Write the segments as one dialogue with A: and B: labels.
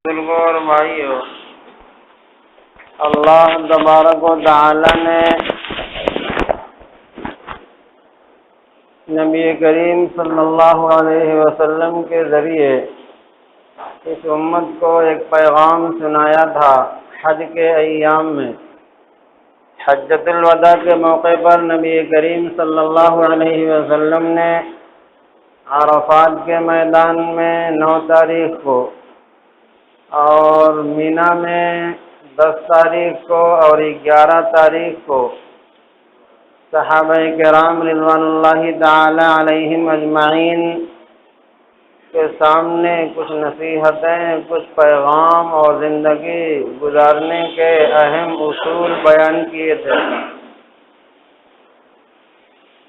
A: بزرگوں اور بھائیو، اللہ تبارک و تعالی نے نبی کریم صلی اللہ علیہ وسلم کے ذریعے اس امت کو ایک پیغام سنایا تھا حج کے ایام میں۔ حجۃ الوداع کے موقع پر نبی کریم صلی اللہ علیہ وسلم نے عرفات کے میدان میں 9 تاریخ کو اور مینا میں 10 تاریخ کو اور 11 تاریخ کو صحابہ کرام رضوان اللہ تعالی علیہم اجمعین کے سامنے کچھ نصیحتیں، کچھ پیغام اور زندگی گزارنے کے اہم اصول بیان کیے تھے،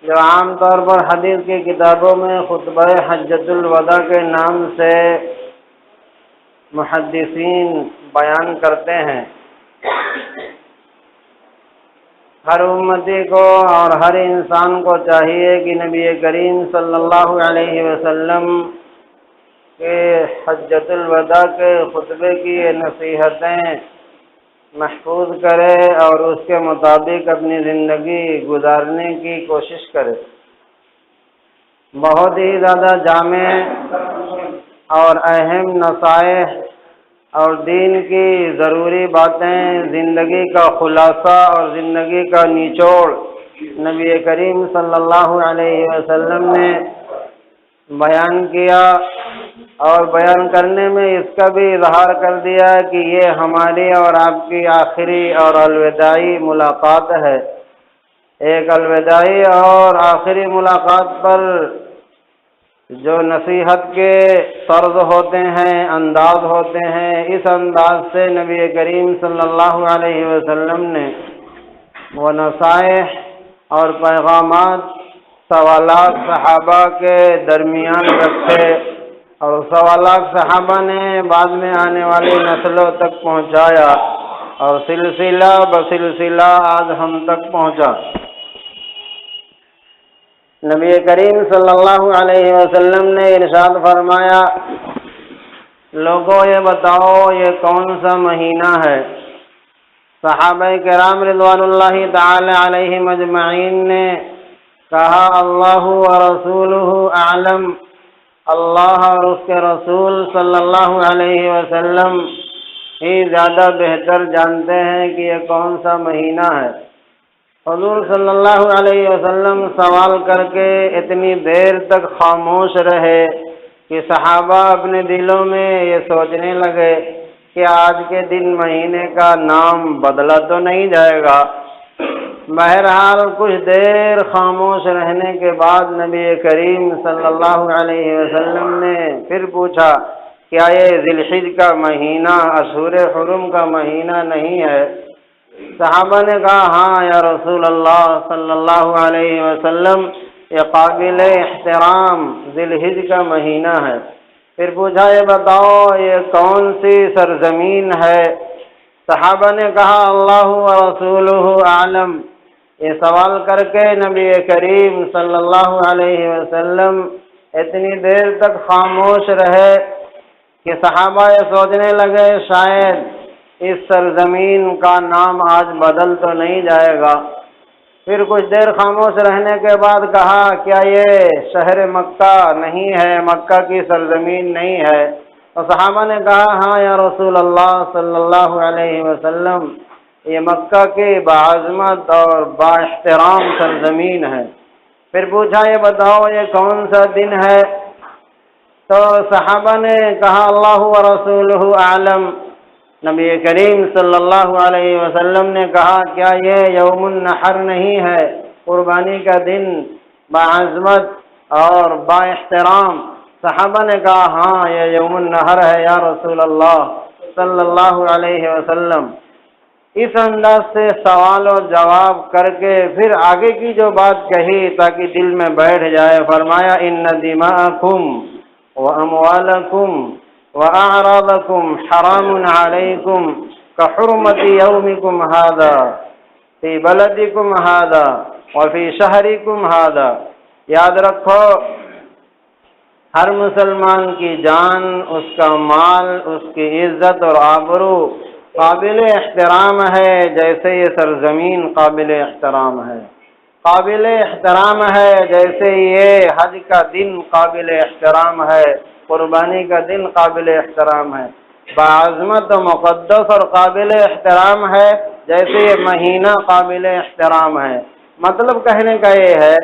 A: جو عام طور پر حدیث کی کتابوں میں خطبہ حجۃ الوداع کے نام سے محدثین بیان کرتے ہیں۔ ہر امتی کو اور ہر انسان کو چاہیے کہ نبی کریم صلی اللہ علیہ وسلم کے حجۃ الوداع کے خطبے کی یہ نصیحتیں محفوظ کرے اور اس کے مطابق اپنی زندگی گزارنے کی کوشش کرے۔ بہت ہی زیادہ جامع اور اہم نصائح اور دین کی ضروری باتیں، زندگی کا خلاصہ اور زندگی کا نچوڑ نبی کریم صلی اللہ علیہ وسلم نے بیان کیا، اور بیان کرنے میں اس کا بھی اظہار کر دیا کہ یہ ہماری اور آپ کی آخری اور الوداعی ملاقات ہے۔ ایک الوداعی اور آخری ملاقات پر جو نصیحت کے طرز ہوتے ہیں، انداز ہوتے ہیں، اس انداز سے نبی کریم صلی اللہ علیہ وسلم نے وہ نصائح اور پیغامات سوالات صحابہ کے درمیان رکھے، اور سوالات صحابہ نے بعد میں آنے والی نسلوں تک پہنچایا، اور سلسلہ بسلسلہ آج ہم تک پہنچا۔ نبی کریم صلی اللہ علیہ وسلم نے ارشاد فرمایا، لوگوں یہ بتاؤ یہ کون سا مہینہ ہے؟ صحابہ کرام رضوان اللہ تعالی علیہم اجمعین نے کہا، اللہ ورسولہ اعلم، اللہ اور اس کے رسول صلی اللہ علیہ وسلم ہی زیادہ بہتر جانتے ہیں کہ یہ کون سا مہینہ ہے۔ حضور صلی اللہ علیہ وسلم سوال کر کے اتنی دیر تک خاموش رہے کہ صحابہ اپنے دلوں میں یہ سوچنے لگے کہ آج کے دن مہینے کا نام بدلا تو نہیں جائے گا۔ بہرحال کچھ دیر خاموش رہنے کے بعد نبی کریم صلی اللہ علیہ وسلم نے پھر پوچھا، کیا یہ ذی الحجہ کا مہینہ اشہر حرم کا مہینہ نہیں ہے؟ صحابہ نے کہا، ہاں یا رسول اللہ صلی اللہ علیہ وسلم، یہ قابل احترام ذی الحجہ کا مہینہ ہے۔ پھر پوچھا، یہ بتاؤ یہ کون سی سرزمین ہے؟ صحابہ نے کہا، اللہ ورسولہ اعلم۔ یہ سوال کر کے نبی کریم صلی اللہ علیہ وسلم اتنی دیر تک خاموش رہے کہ صحابہ یہ سوچنے لگے شاید اس سرزمین کا نام آج بدل تو نہیں جائے گا۔ پھر کچھ دیر خاموش رہنے کے بعد کہا، کیا یہ شہر مکہ نہیں ہے، مکہ کی سرزمین نہیں ہے؟ تو صحابہ نے کہا، ہاں یا رسول اللہ صلی اللہ علیہ وسلم، یہ مکہ کی باعظمت اور بااحترام سرزمین ہے۔ پھر پوچھا، یہ بتاؤ یہ کون سا دن ہے؟ تو صحابہ نے کہا، اللہ ورسولہ اعلم۔ نبی کریم صلی اللہ علیہ وسلم نے کہا، کیا یہ یوم النحر نہیں ہے، قربانی کا دن باعظمت اور با احترام؟ صحابہ نے کہا، ہاں یہ یوم النحر ہے یا رسول اللہ صلی اللہ علیہ وسلم۔ اس انداز سے سوال و جواب کر کے پھر آگے کی جو بات کہی تاکہ دل میں بیٹھ جائے، فرمایا، ان دماءکم واموالکم وَأَعْرَاضَكُمْ حَرَامٌ عَلَيْكُمْ كَحُرْمَةِ يَوْمِكُمْ هَذَا فِي بَلَدِكُمْ هَذَا وَفِي شَهْرِكُمْ هَذَا۔ یاد رکھو ہر مسلمان کی جان، اس کا مال، اس کی عزت اور آبرو قابل احترام ہے، جیسے یہ سرزمین قابل احترام ہے، قابل احترام ہے جیسے یہ حج کا دن قابل احترام ہے، قربانی کا دن قابل احترام ہے، بعظمت و مقدس اور قابل احترام ہے جیسے یہ مہینہ قابل احترام ہے۔ مطلب کہنے کا یہ ہے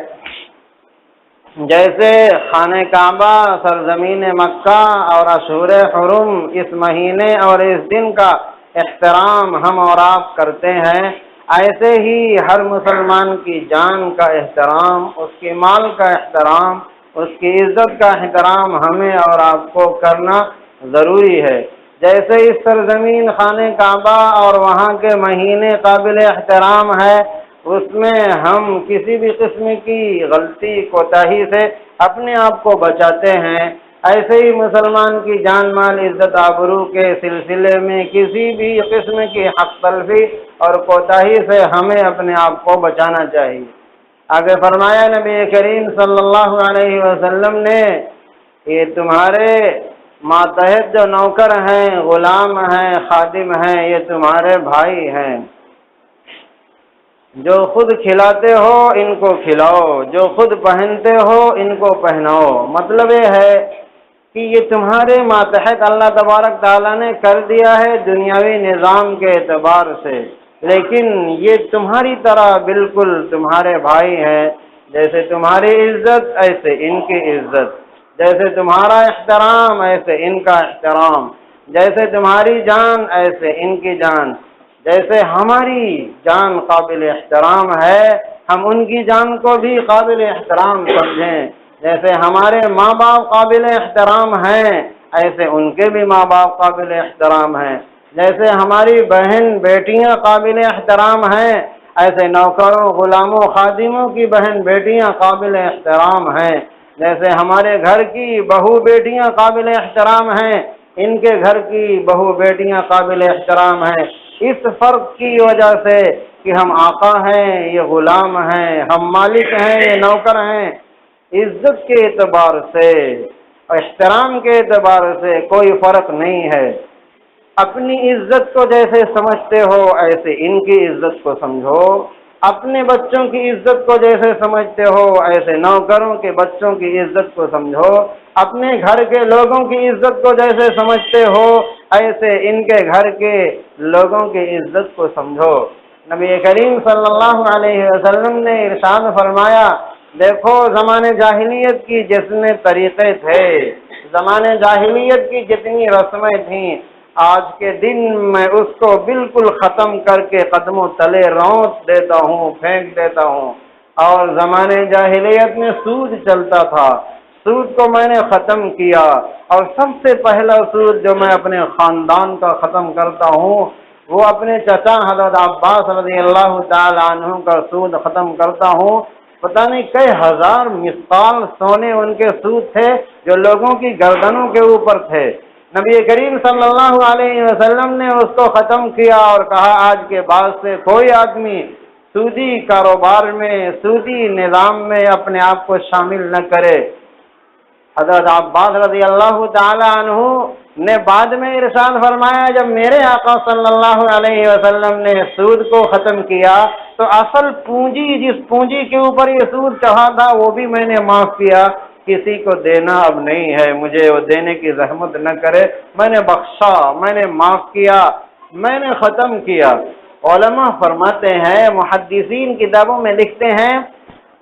A: جیسے خانہ کعبہ، سرزمین مکہ اور اشہر حرم، اس مہینے اور اس دن کا احترام ہم اور آپ کرتے ہیں، ایسے ہی ہر مسلمان کی جان کا احترام، اس کے مال کا احترام، اس کی عزت کا احترام ہمیں اور آپ کو کرنا ضروری ہے۔ جیسے اس سرزمین خانہ کعبہ اور وہاں کے مہینے قابل احترام ہے، اس میں ہم کسی بھی قسم کی غلطی کوتاہی سے اپنے آپ کو بچاتے ہیں، ایسے ہی مسلمان کی جان مال عزت آبرو کے سلسلے میں کسی بھی قسم کی حق تلفی اور کوتاہی سے ہمیں اپنے آپ کو بچانا چاہیے۔ آگے فرمایا نبی کریم صلی اللہ علیہ وسلم نے، یہ تمہارے ماتحت جو نوکر ہیں، غلام ہیں، خادم ہیں، یہ تمہارے بھائی ہیں، جو خود کھلاتے ہو ان کو کھلاؤ، جو خود پہنتے ہو ان کو پہناؤ۔ مطلب یہ ہے کہ یہ تمہارے ماتحت اللہ تبارک تعالیٰ نے کر دیا ہے دنیاوی نظام کے اعتبار سے، لیکن یہ تمہاری طرح بالکل تمہارے بھائی ہیں، جیسے تمہاری عزت ایسے ان کی عزت، جیسے تمہارا احترام ایسے ان کا احترام، جیسے تمہاری جان ایسے ان کی جان، جیسے ہماری جان قابل احترام ہے ہم ان کی جان کو بھی قابل احترام سمجھیں، جیسے ہمارے ماں باپ قابل احترام ہیں ایسے ان کے بھی ماں باپ قابل احترام ہیں، جیسے ہماری بہن بیٹیاں قابل احترام ہیں ایسے نوکروں غلاموں خادموں کی بہن بیٹیاں قابل احترام ہیں، جیسے ہمارے گھر کی بہو بیٹیاں قابل احترام ہیں ان کے گھر کی بہو بیٹیاں قابل احترام ہیں، اس فرق کی وجہ سے کہ ہم آقا ہیں یہ غلام ہیں، ہم مالک ہیں یہ نوکر ہیں، عزت کے اعتبار سے احترام کے اعتبار سے کوئی فرق نہیں ہے۔ اپنی عزت کو جیسے سمجھتے ہو ایسے ان کی عزت کو سمجھو، اپنے بچوں کی عزت کو جیسے سمجھتے ہو ایسے نوکروں کے بچوں کی عزت کو سمجھو، اپنے گھر کے لوگوں کی عزت کو جیسے سمجھتے ہو ایسے ان کے گھر کے لوگوں کی عزت کو سمجھو۔ نبی کریم صلی اللہ علیہ وسلم نے ارشاد فرمایا، دیکھو زمانے جاہلیت کی جتنے طریقے تھے، زمانے جاہلیت کی جتنی رسمیں تھیں، آج کے دن میں اس کو بالکل ختم کر کے قدموں تلے رونت دیتا ہوں، پھینک دیتا ہوں، اور زمانے جاہلیت میں سود چلتا تھا، سود کو میں نے ختم کیا، اور سب سے پہلا سود جو میں اپنے خاندان کا ختم کرتا ہوں وہ اپنے چچا حضرت عباس رضی اللہ تعالی عنہ کا سود ختم کرتا ہوں۔ پتہ نہیں کئی ہزار مثقال سونے ان کے سود تھے جو لوگوں کی گردنوں کے اوپر تھے، نبی کریم صلی اللہ علیہ وسلم نے اس کو ختم کیا اور کہا آج کے بعد سے کوئی آدمی سودی کاروبار میں سودی نظام میں اپنے آپ کو شامل نہ کرے۔ حضرت عباس رضی اللہ تعالی عنہ نے بعد میں ارشاد فرمایا، جب میرے آقا صلی اللہ علیہ وسلم نے سود کو ختم کیا تو اصل پونجی جس پونجی کے اوپر یہ سود چڑھا تھا وہ بھی میں نے معاف کیا، کسی کو دینا اب نہیں ہے، مجھے وہ دینے کی زحمت نہ کرے، میں نے بخشا، میں نے معاف کیا، میں نے ختم کیا۔ علماء فرماتے ہیں، محدثین کتابوں میں لکھتے ہیں،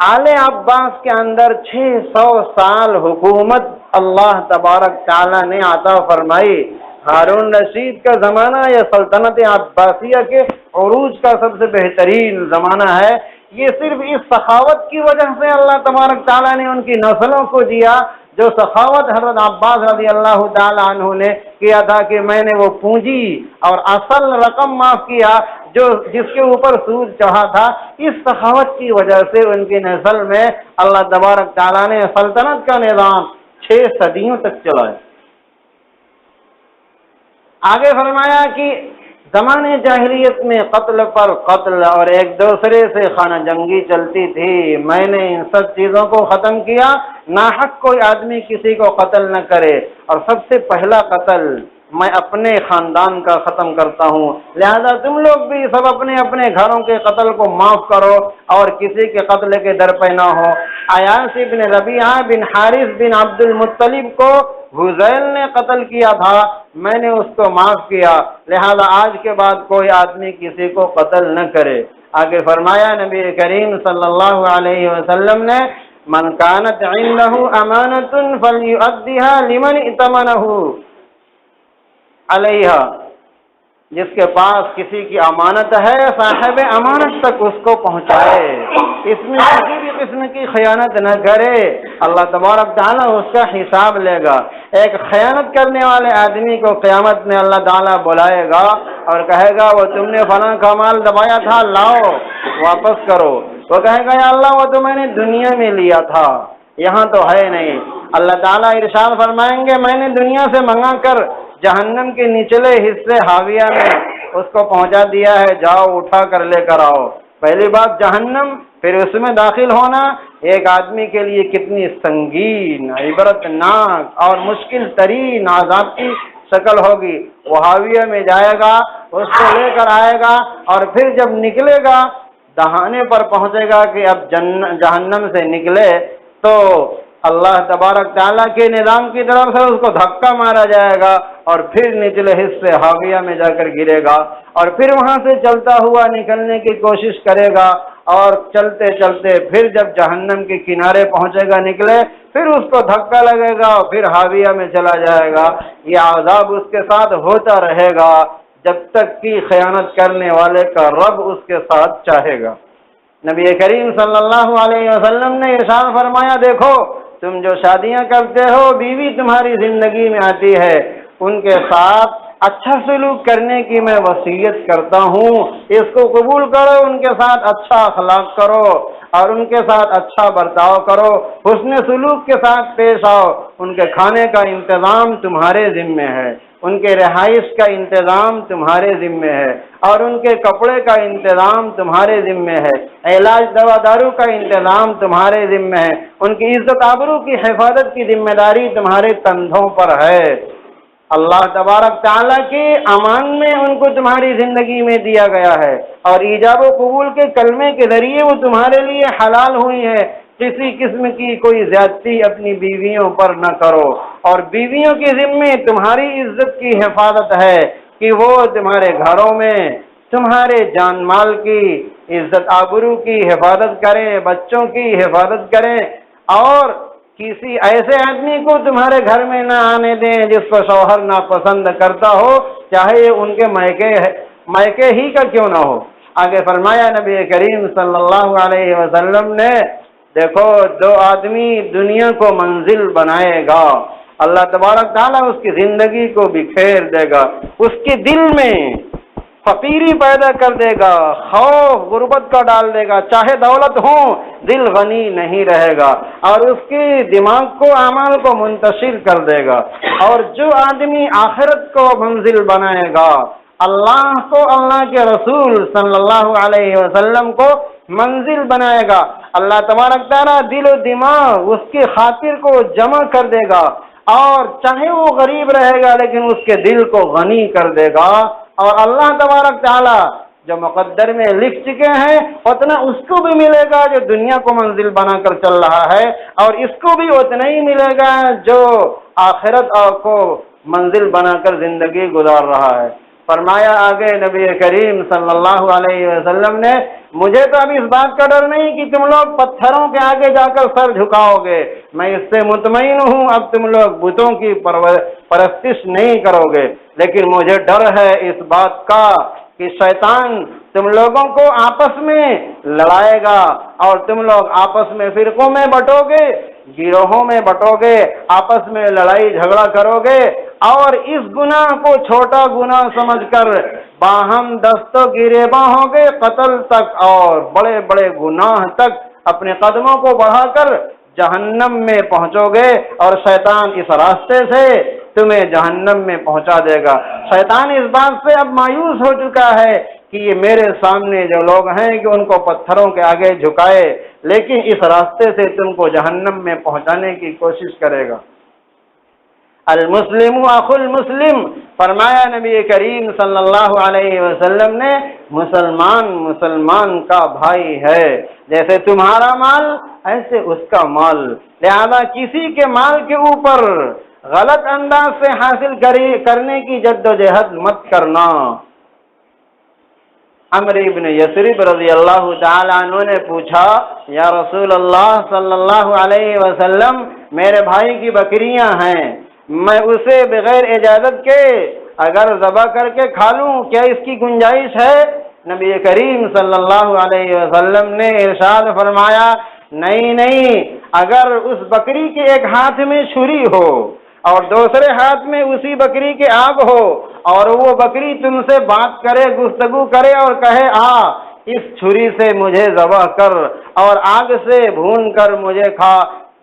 A: آل عباس کے اندر 600 سال حکومت اللہ تبارک تعالیٰ نے عطا فرمائی۔ ہارون رشید کا زمانہ یا سلطنت عباسیہ کے عروج کا سب سے بہترین زمانہ ہے، یہ صرف اس سخاوت کی وجہ سے اللہ تبارک تعالیٰ نے ان کی نسلوں کو دیا، جو سخاوت حضرت عباس رضی اللہ تعالیٰ عنہ نے کیا تھا کہ میں نے وہ پونجی اور اصل رقم معاف کیا جس کے اوپر سود چڑھا تھا، اس سخاوت کی وجہ سے ان کی نسل میں اللہ تبارک تعالیٰ نے سلطنت کا نظام 6 صدیوں تک چلایا۔ آگے فرمایا کہ زمانے جاہلیت میں قتل پر قتل اور ایک دوسرے سے خانہ جنگی چلتی تھی، میں نے ان سب چیزوں کو ختم کیا، ناحق کوئی آدمی کسی کو قتل نہ کرے، اور سب سے پہلا قتل میں اپنے خاندان کا ختم کرتا ہوں، لہذا تم لوگ بھی سب اپنے اپنے گھروں کے قتل کو معاف کرو اور کسی کے قتل کے در پہ نہ ہو۔ عیاص بن ربیعہ بن حارث بن عبد المطلب کو حذیل نے قتل کیا تھا، میں نے اس کو معاف کیا، لہذا آج کے بعد کوئی آدمی کسی کو قتل نہ کرے۔ آگے فرمایا نبی کریم صلی اللہ علیہ وسلم نے، من کانت عنده امانۃ فلیؤدیها لمن ائتمنہ علیہا، جس کے پاس کسی کی امانت ہے صاحب امانت تک اس کو پہنچائے، اس میں کسی بھی قسم کی خیانت نہ کرے، اللہ تبارک تعالیٰ اس کا حساب لے گا۔ ایک خیانت کرنے والے آدمی کو قیامت میں اللہ تعالیٰ بلائے گا اور کہے گا وہ تم نے فلاں کا مال دبایا تھا، لاؤ واپس کرو، وہ کہے گا یا اللہ وہ تو میں نے دنیا میں لیا تھا، یہاں تو ہے نہیں۔ اللہ تعالیٰ ارشاد فرمائیں گے میں نے دنیا سے منگا کر جہنم کے نچلے حصے حاویہ میں اس کو پہنچا دیا ہے، جاؤ اٹھا کر لے کر آؤ۔ پہلی بات جہنم، پھر اس میں داخل ہونا ایک آدمی کے لیے کتنی سنگین، عبرت ناک اور مشکل ترین عذاب کی شکل ہوگی۔ وہ حاویہ میں جائے گا، اس کو لے کر آئے گا، اور پھر جب نکلے گا دہانے پر پہنچے گا کہ اب جہنم سے نکلے، تو اللہ تبارک تعالیٰ کے نظام کی طرف سے اس کو دھکا مارا جائے گا اور پھر نچلے حصے حاویہ میں جا کر گرے گا، اور پھر وہاں سے چلتا ہوا نکلنے کی کوشش کرے گا، اور چلتے چلتے پھر جب جہنم کے کنارے پہنچے گا نکلے، پھر اس کو دھکا لگے گا اور پھر حاویہ میں چلا جائے گا۔ یہ عذاب اس کے ساتھ ہوتا رہے گا جب تک کہ خیانت کرنے والے کا رب اس کے ساتھ چاہے گا۔ نبی کریم صلی اللہ علیہ وسلم نے ارشاد فرمایا، دیکھو تم جو شادیاں کرتے ہو، بیوی تمہاری زندگی میں آتی ہے، ان کے ساتھ اچھا سلوک کرنے کی میں وصیت کرتا ہوں، اس کو قبول کرو، ان کے ساتھ اچھا اخلاق کرو اور ان کے ساتھ اچھا برتاؤ کرو، حسن سلوک کے ساتھ پیش آؤ، ان کے کھانے کا انتظام تمہارے ذمے ہے، ان کے رہائش کا انتظام تمہارے ذمے ہے، اور ان کے کپڑے کا انتظام تمہارے ذمے ہے، علاج دوا دارو کا انتظام تمہارے ذمے ہے، ان کی عزت آبرو کی حفاظت کی ذمہ داری تمہارے کندھوں پر ہے۔ اللہ تبارک تعالیٰ کے امان میں ان کو تمہاری زندگی میں دیا گیا ہے، اور ایجاب و قبول کے کلمے کے ذریعے وہ تمہارے لیے حلال ہوئی ہے۔ کسی قسم کی کوئی زیادتی اپنی بیویوں پر نہ کرو، اور بیویوں کی ذمہ تمہاری عزت کی حفاظت ہے کہ وہ تمہارے گھروں میں تمہارے جان مال کی عزت آبرو کی حفاظت کریں، بچوں کی حفاظت کریں، اور کسی ایسے آدمی کو تمہارے گھر میں نہ آنے دیں جس کو شوہر ناپسند کرتا ہو، چاہے یہ ان کے میکے ہی کا کیوں نہ ہو۔ آگے فرمایا نبی کریم صلی اللہ علیہ وسلم نے، دیکھو دو آدمی دنیا کو منزل بنائے گا، اللہ تبارک تعالیٰ اس کی زندگی کو بکھیر دے گا، اس کے دل میں فقیری پیدا کر دے گا، خوف غربت کا ڈال دے گا، چاہے دولت ہو دل غنی نہیں رہے گا، اور اس کے دماغ کو اعمال کو منتشر کر دے گا۔ اور جو آدمی آخرت کو منزل بنائے گا، اللہ کو، اللہ کے رسول صلی اللہ علیہ وسلم کو منزل بنائے گا، اللہ تبارک تعالیٰ دل و دماغ اس کی خاطر کو جمع کر دے گا، اور چاہے وہ غریب رہے گا لیکن اس کے دل کو غنی کر دے گا، اور اللہ تبارک تعالیٰ جو مقدر میں لکھ چکے ہیں اتنا اس کو بھی ملے گا جو دنیا کو منزل بنا کر چل رہا ہے، اور اس کو بھی اتنا ہی ملے گا جو آخرت کو منزل بنا کر زندگی گزار رہا ہے۔ فرمایا آگے نبی کریم صلی اللہ علیہ وسلم نے، مجھے تو اب اس بات کا ڈر نہیں کہ تم لوگ پتھروں کے آگے جا کر سر جھکاؤ گے، میں اس سے مطمئن ہوں اب تم لوگ بتوں کی پرستش نہیں کرو گے، لیکن مجھے ڈر ہے اس بات کا کہ شیطان تم لوگوں کو آپس میں لڑائے گا، اور تم لوگ آپس میں فرقوں میں بٹو گے، گروہوں میں بٹو گے، آپس میں لڑائی جھگڑا کرو گے، اور اس گناہ کو چھوٹا گناہ سمجھ کر باہم دست و گریباں ہوگے، قتل تک اور بڑے بڑے گناہ تک اپنے قدموں کو بڑھا کر جہنم میں پہنچو گے، اور شیطان اس راستے سے تمہیں جہنم میں پہنچا دے گا۔ شیطان اس بات سے اب مایوس ہو چکا ہے کہ یہ میرے سامنے جو لوگ ہیں کہ ان کو پتھروں کے آگے جھکائے، لیکن اس راستے سے تم کو جہنم میں پہنچانے کی کوشش کرے گا۔ المسلم اخو المسلم، فرمایا نبی کریم صلی اللہ علیہ وسلم نے، مسلمان کا بھائی ہے، جیسے تمہارا مال ایسے اس کا مال، لہذا کسی کے مال کے اوپر غلط انداز سے حاصل کرنے کی جد و جہد مت کرنا۔ عمرو بن یثرب رضی اللہ تعالی عنہ نے پوچھا، یا رسول اللہ صلی اللہ علیہ وسلم، میرے بھائی کی بکریاں ہیں، میں اسے بغیر اجازت کے اگر ذبح کر کے کھا لوں، کیا اس کی گنجائش ہے؟ نبی کریم صلی اللہ علیہ وسلم نے ارشاد فرمایا، نہیں، اگر اس بکری کے ایک ہاتھ میں چھری ہو اور دوسرے ہاتھ میں اسی بکری کے آگ ہو، اور وہ بکری تم سے بات کرے، گفتگو کرے اور کہے، اس چھری سے مجھے ذبح کر اور آگ سے بھون کر مجھے کھا،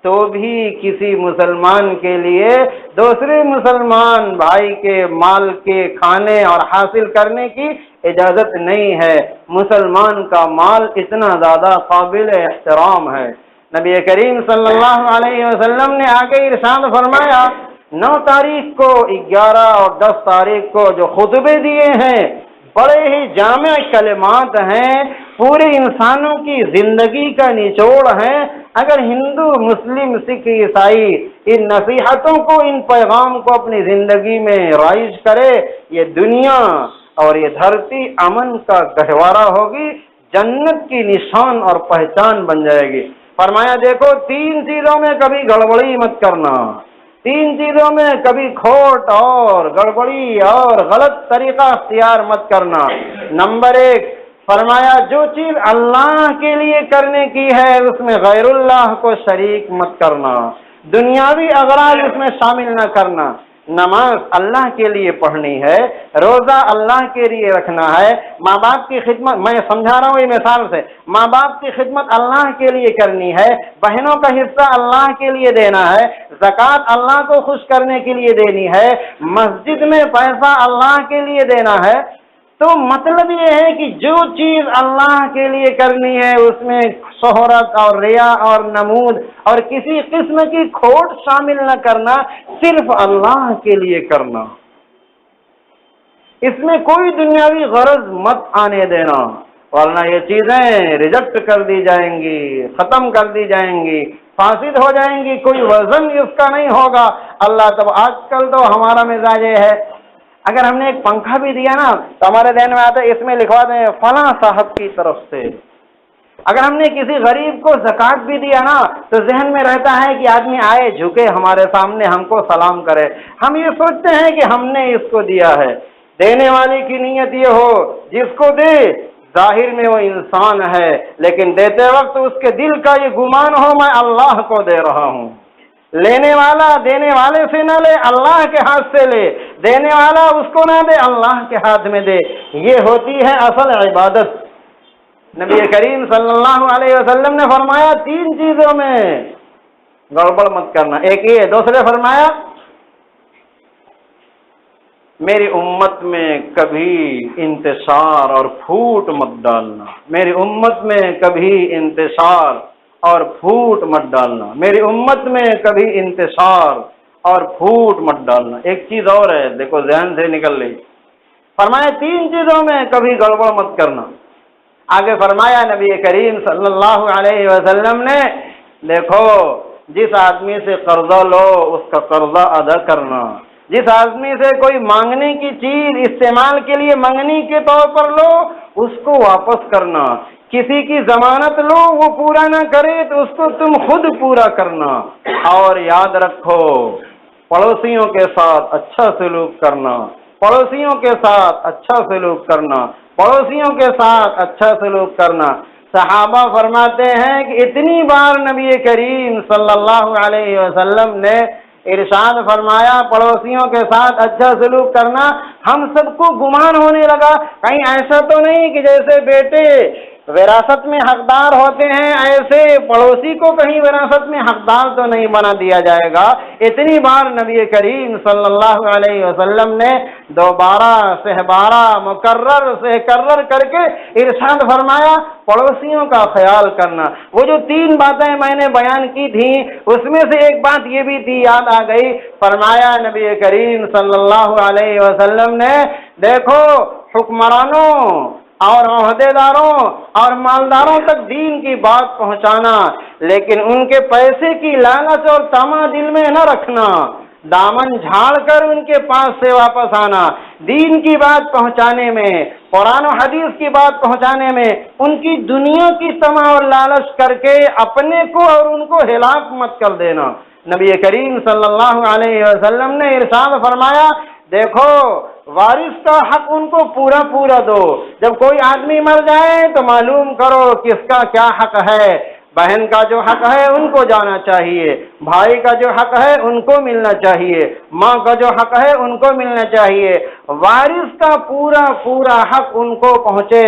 A: تو بھی کسی مسلمان کے لیے دوسرے مسلمان بھائی کے مال کے کھانے اور حاصل کرنے کی اجازت نہیں ہے۔ مسلمان کا مال اتنا زیادہ قابل احترام ہے۔ نبی کریم صلی اللہ علیہ وسلم نے آگے ارشاد فرمایا، 9 تاریخ کو، 11 اور 10 تاریخ کو جو خطبے دیے ہیں، بڑے ہی جامع کلمات ہیں، پورے انسانوں کی زندگی کا نچوڑ ہیں۔ اگر ہندو، مسلم، سکھ، عیسائی ان نصیحتوں کو، ان پیغام کو اپنی زندگی میں رائج کرے، یہ دنیا اور یہ دھرتی امن کا گہوارہ ہوگی، جنت کی نشان اور پہچان بن جائے گی۔ فرمایا دیکھو، 3 چیزوں میں کبھی گڑبڑی مت کرنا، 3 چیزوں میں کبھی کھوٹ اور گڑبڑی اور غلط طریقہ اختیار مت کرنا۔ نمبر 1، فرمایا جو چیز اللہ کے لیے کرنے کی ہے اس میں غیر اللہ کو شریک مت کرنا، دنیاوی اغراض اس میں شامل نہ کرنا۔ نماز اللہ کے لیے پڑھنی ہے، روزہ اللہ کے لیے رکھنا ہے، ماں باپ کی خدمت، میں سمجھا رہا ہوں یہ مثال سے، ماں باپ کی خدمت اللہ کے لیے کرنی ہے، بہنوں کا حصہ اللہ کے لیے دینا ہے، زکوٰۃ اللہ کو خوش کرنے کے لیے دینی ہے، مسجد میں پیسہ اللہ کے لیے دینا ہے۔ تو مطلب یہ ہے کہ جو چیز اللہ کے لیے کرنی ہے اس میں شہرت اور ریا اور نمود اور کسی قسم کی کھوٹ شامل نہ کرنا، صرف اللہ کے لیے کرنا، اس میں کوئی دنیاوی غرض مت آنے دینا، ورنہ یہ چیزیں ریجیکٹ کر دی جائیں گی، ختم کر دی جائیں گی، فاسد ہو جائیں گی، کوئی وزن اس کا نہیں ہوگا۔ اللہ تب آج کل تو ہمارا مزاج یہ ہے، اگر ہم نے ایک پنکھا بھی دیا نا تو ہمارے ذہن میں آتا ہے اس میں لکھوا دیں فلاں صاحب کی طرف سے۔ اگر ہم نے کسی غریب کو زکوٰۃ بھی دیا نا تو ذہن میں رہتا ہے کہ آدمی آئے، جھکے ہمارے سامنے، ہم کو سلام کرے، ہم یہ سوچتے ہیں کہ ہم نے اس کو دیا ہے۔ دینے والے کی نیت یہ ہو، جس کو دے ظاہر میں وہ انسان ہے، لیکن دیتے وقت اس کے دل کا یہ گمان ہو میں اللہ کو دے رہا ہوں۔ لینے والا دینے والے سے نہ لے، اللہ کے ہاتھ سے لے، دینے والا اس کو نہ دے، اللہ کے ہاتھ میں دے، یہ ہوتی ہے اصل عبادت۔ نبی کریم صلی اللہ علیہ وسلم نے فرمایا 3 چیزوں میں گڑبڑ مت کرنا، ایک یہ، دوسرے فرمایا میری امت میں کبھی انتشار اور پھوٹ مت ڈالنا، میری امت میں کبھی انتشار اور پھوٹ مت ڈالنا، میری امت میں کبھی انتشار اور پھوٹ مت ڈالنا۔ ایک چیز اور ہے، دیکھو ذہن سے نکل رہی، فرمایا 3 چیزوں میں کبھی گڑبڑ مت کرنا۔ آگے فرمایا نبی کریم صلی اللہ علیہ وسلم نے، دیکھو جس آدمی سے قرضہ لو اس کا قرضہ ادا کرنا، جس آدمی سے کوئی مانگنے کی چیز استعمال کے لیے منگنی کے طور پر لو اس کو واپس کرنا، کسی کی ضمانت لو وہ پورا نہ کرے تو اس کو تم خود پورا کرنا، اور یاد رکھو پڑوسیوں کے ساتھ اچھا سلوک کرنا، پڑوسیوں کے ساتھ اچھا سلوک کرنا، پڑوسیوں کے ساتھ اچھا سلوک کرنا۔ صحابہ فرماتے ہیں کہ اتنی بار نبی کریم صلی اللہ علیہ وسلم نے ارشاد فرمایا پڑوسیوں کے ساتھ اچھا سلوک کرنا، ہم سب کو گمان ہونے لگا کہیں ایسا تو نہیں کہ جیسے بیٹے وراثت میں حقدار ہوتے ہیں، ایسے پڑوسی کو کہیں وراثت میں حقدار تو نہیں بنا دیا جائے گا۔ اتنی بار نبی کریم صلی اللہ علیہ وسلم نے دوبارہ سہبارہ مکرر سے کرر کر کے ارشاد فرمایا پڑوسیوں کا خیال کرنا۔ وہ جو 3 باتیں میں نے بیان کی تھیں اس میں سے ایک بات یہ بھی تھی، یاد آ گئی، فرمایا نبی کریم صلی اللہ علیہ وسلم نے دیکھو حکمرانوں اور عہدے داروں اور مالداروں تک دین کی بات پہنچانا، لیکن ان کے پیسے کی لالچ اور طمع دل میں نہ رکھنا، دامن جھاڑ کر ان کے پاس سے واپس آنا، دین کی بات پہنچانے میں، قرآن و حدیث کی بات پہنچانے میں ان کی دنیا کی طمع اور لالچ کر کے اپنے کو اور ان کو ہلاک مت کر دینا۔ نبی کریم صلی اللہ علیہ وسلم نے ارشاد فرمایا دیکھو وارث کا حق ان کو پورا پورا دو، جب کوئی آدمی مر جائے تو معلوم کرو کس کا کیا حق ہے، بہن کا جو حق ہے ان کو جانا چاہیے، بھائی کا جو حق ہے ان کو ملنا چاہیے، ماں کا جو حق ہے ان کو ملنا چاہیے، وارث کا پورا پورا حق ان کو پہنچے،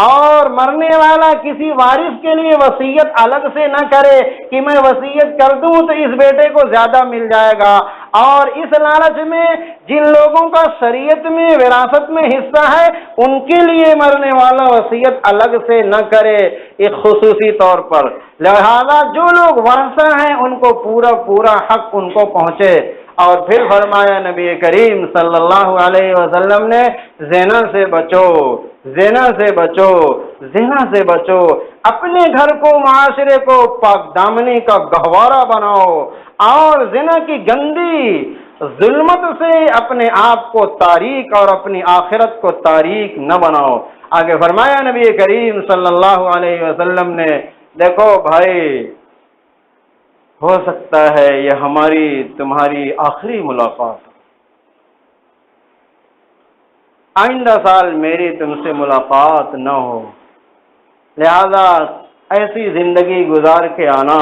A: اور مرنے والا کسی وارث کے لیے وصیت الگ سے نہ کرے کہ میں وصیت کر دوں تو اس بیٹے کو زیادہ مل جائے گا، اور اس لالچ میں جن لوگوں کا شریعت میں وراثت میں حصہ ہے ان کے لیے مرنے والا وصیت الگ سے نہ کرے ایک خصوصی طور پر، لہذا جو لوگ ورثہ ہیں ان کو پورا پورا حق ان کو پہنچے۔ اور پھر فرمایا نبی کریم صلی اللہ علیہ وسلم نے زنا سے بچو، زنا سے بچو، زنا سے بچو، اپنے گھر کو معاشرے کو پاک دامنی کا گہوارہ بناؤ اور زنا کی گندی ظلمت سے اپنے آپ کو تاریک اور اپنی آخرت کو تاریک نہ بناؤ۔ آگے فرمایا نبی کریم صلی اللہ علیہ وسلم نے دیکھو بھائی ہو سکتا ہے یہ ہماری تمہاری آخری ملاقات، آئندہ سال میری تم سے ملاقات نہ ہو، لہذا ایسی زندگی گزار کے آنا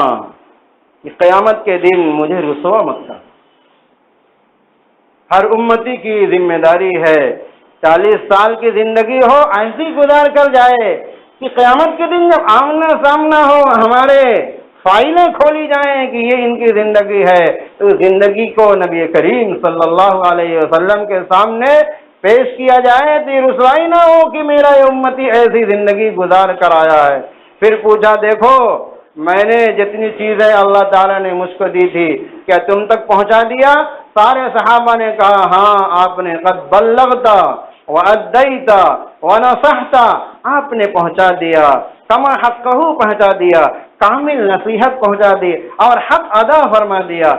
A: کہ قیامت کے دن مجھے رسوا مت کر۔ ہر امتی کی ذمہ داری ہے 40 سال کی زندگی ہو ایسی گزار کر جائے کہ قیامت کے دن جب آمنا سامنا ہو ہمارے فائلیں کھولی جائیں کہ یہ ان کی زندگی ہے، تو زندگی کو نبی کریم صلی اللہ علیہ وسلم کے سامنے پیش کیا جائے تو یہ رسوائی نہ ہو کہ میرا یہ امتی ایسی زندگی گزار کر آیا ہے۔ پھر پوچھا دیکھو میں نے جتنی چیزیں اللہ تعالیٰ نے مجھ کو دی تھی کیا تم تک پہنچا دیا؟ سارے صحابہ نے کہا ہاں آپ نے، قد بلغتا وَأَدَّيْتَ وَنَصَحْتَ، آپ نے پہنچا دیا، کما حقہ پہنچا دیا، کامل نصیحت پہنچا دی اور حق ادا فرما دیا۔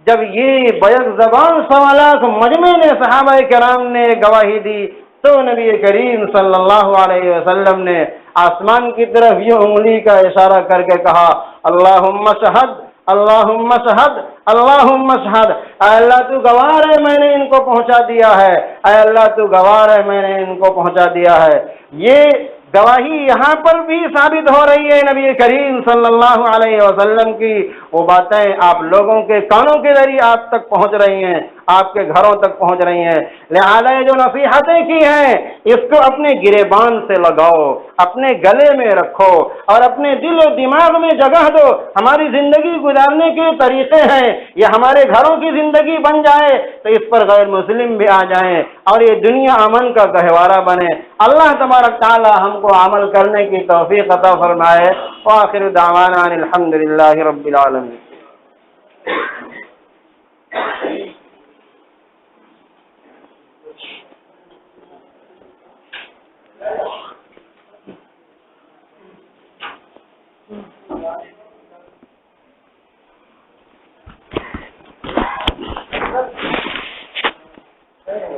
A: جب یہ بیک زبان 100 لاکھ مجمع نے صحابہ کرام نے گواہی دی تو نبی کریم صلی اللہ علیہ وسلم نے آسمان کی طرف یہ انگلی کا اشارہ کر کے کہا اللہم شہد، اللہم شہد، اللہم شہد، اے اللہ تو گواہ ہے میں نے ان کو پہنچا دیا ہے، اے اللہ تو گواہ ہے میں نے ان کو پہنچا دیا ہے۔ یہ گواہی یہاں پر بھی ثابت ہو رہی ہے نبی کریم صلی اللہ علیہ وسلم کی وہ باتیں آپ لوگوں کے کانوں کے ذریعے آپ تک پہنچ رہی ہیں، آپ کے گھروں تک پہنچ رہی ہیں، لہذا جو نصیحتیں کی ہیں اس کو اپنے گریبان سے لگاؤ، اپنے گلے میں رکھو اور اپنے دل و دماغ میں جگہ دو۔ ہماری زندگی گزارنے کے طریقے ہیں، یہ ہمارے گھروں کی زندگی بن جائے تو اس پر غیر مسلم بھی آ جائیں اور یہ دنیا امن کا گہوارہ بنے۔ اللہ تبارک تعالی ہم کو عمل کرنے کی توفیق عطا فرمائے۔ وآخر دعوانا الحمدللہ رب العالمین۔